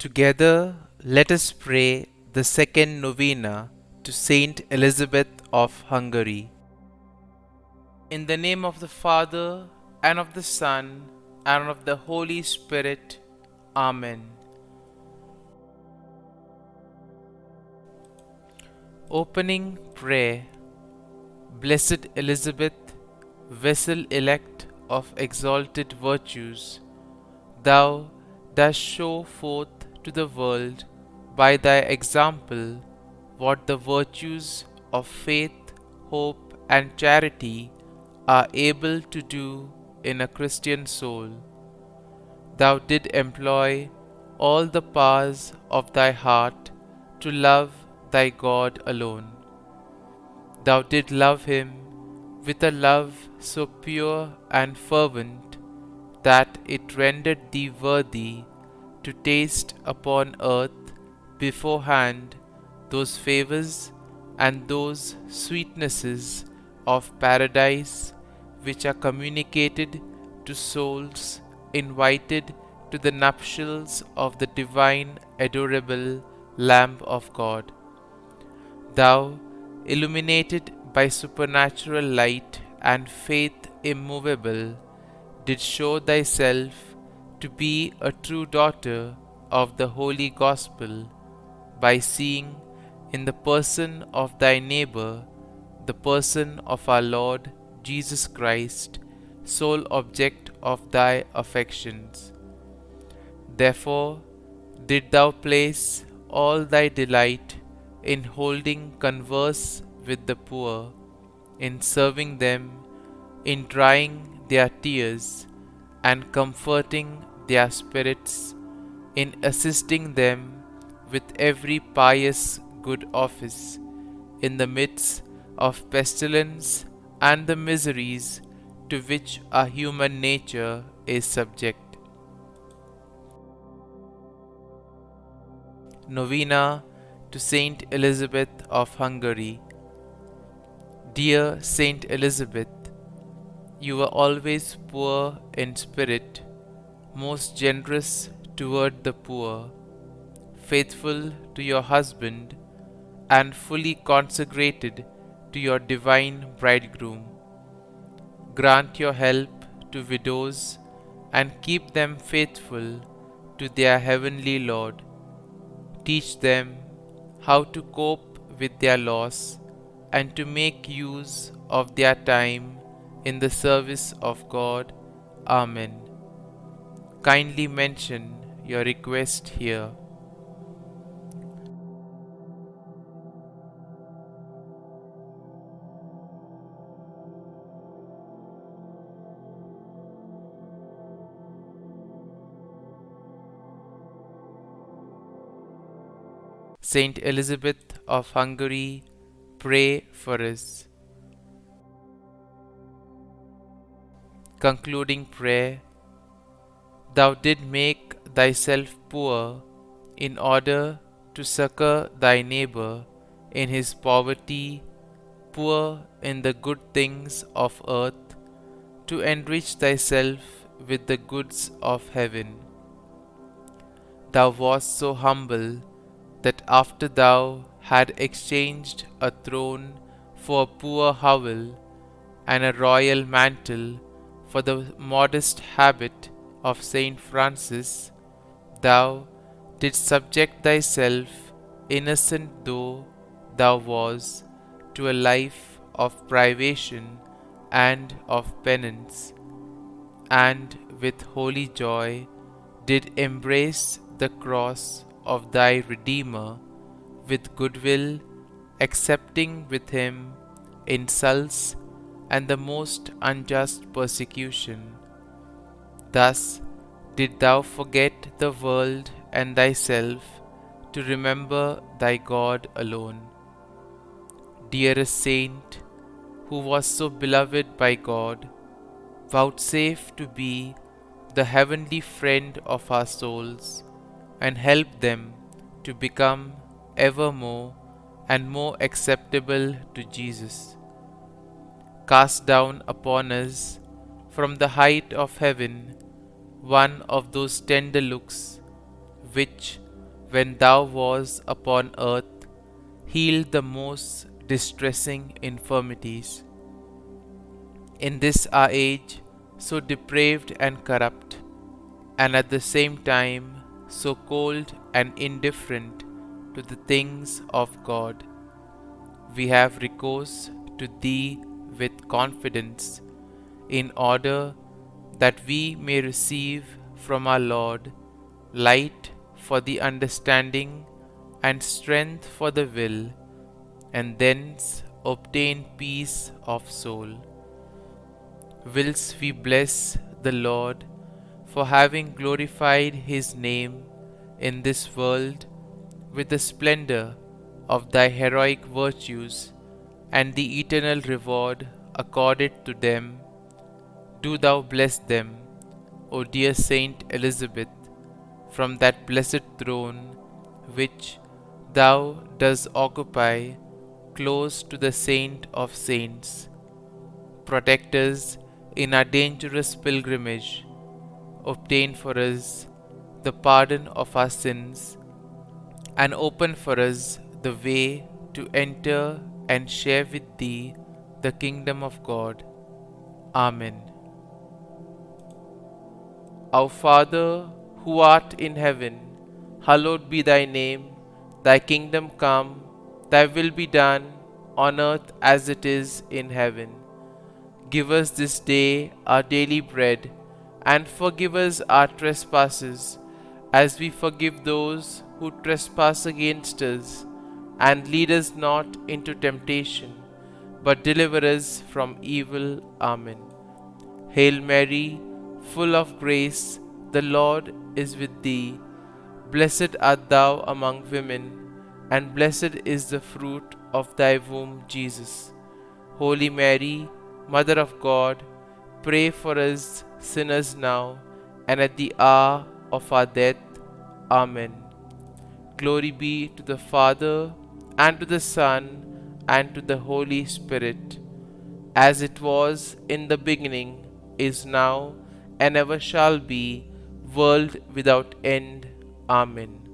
Together, let us pray the second novena to St Elizabeth of Hungary. In the name of the Father, and of the Son, and of the Holy Spirit. Amen. Opening Prayer. Blessed Elizabeth, vessel elect of exalted virtues, thou dost show forth to the world by thy example what the virtues of faith, hope, and charity are able to do in a Christian soul. Thou did employ all the powers of thy heart to love thy God alone. Thou did love him with a love so pure and fervent that it rendered thee worthy to taste upon earth beforehand those favours and those sweetnesses of paradise which are communicated to souls invited to the nuptials of the divine adorable Lamb of God. Thou, illuminated by supernatural light and faith immovable, did show thyself to be a true daughter of the Holy Gospel by seeing in the person of thy neighbour the person of our Lord Jesus Christ, sole object of thy affections. Therefore did thou place all thy delight in holding converse with the poor, in serving them, in drying their tears, and comforting their spirits, in assisting them with every pious good office, in the midst of pestilence and the miseries to which our human nature is subject. Novena to St Elizabeth of Hungary. Dear St Elizabeth, you were always poor in spirit, most generous toward the poor, faithful to your husband, and fully consecrated to your divine bridegroom. Grant your help to widows and keep them faithful to their heavenly Lord. Teach them how to cope with their loss and to make use of their time in the service of God. Amen. Kindly mention your request here. Saint Elizabeth of Hungary, pray for us. Concluding prayer. Thou did make thyself poor in order to succor thy neighbour in his poverty, poor in the good things of earth, to enrich thyself with the goods of heaven. Thou wast so humble that after thou had exchanged a throne for a poor hovel and a royal mantle for the modest habit of Saint Francis, thou didst subject thyself, innocent though thou was, to a life of privation and of penance, and with holy joy did embrace the cross of thy Redeemer with goodwill, accepting with him insults and the most unjust persecution. Thus did thou forget the world and thyself to remember thy God alone. Dearest Saint, who was so beloved by God, vouchsafe to be the heavenly friend of our souls, and help them to become ever more and more acceptable to Jesus. Cast down upon us from the height of heaven one of those tender looks which, when thou wast upon earth, healed the most distressing infirmities. In this our age, so depraved and corrupt, and at the same time so cold and indifferent to the things of God, we have recourse to Thee with confidence, in order that we may receive from our Lord light for the understanding and strength for the will, and thence obtain peace of soul. Whilst we bless the Lord for having glorified His name in this world with the splendor of Thy heroic virtues and the eternal reward accorded to them, do Thou bless them, O dear Saint Elizabeth, from that blessed throne which Thou dost occupy close to the Saint of Saints. Protect us in our dangerous pilgrimage, obtain for us the pardon of our sins, and open for us the way to enter and share with Thee the kingdom of God. Amen. Our Father, who art in heaven, hallowed be Thy name. Thy kingdom come, Thy will be done, on earth as it is in heaven. Give us this day our daily bread, and forgive us our trespasses, as we forgive those who trespass against us. And lead us not into temptation, but deliver us from evil. Amen. Hail Mary, full of grace, the Lord is with thee. Blessed art thou among women, and blessed is the fruit of thy womb, Jesus. Holy Mary, Mother of God, pray for us sinners now and at the hour of our death. Amen. Glory be to the Father, and to the Son, and to the Holy Spirit, as it was in the beginning, is now, and ever shall be, world without end. Amen.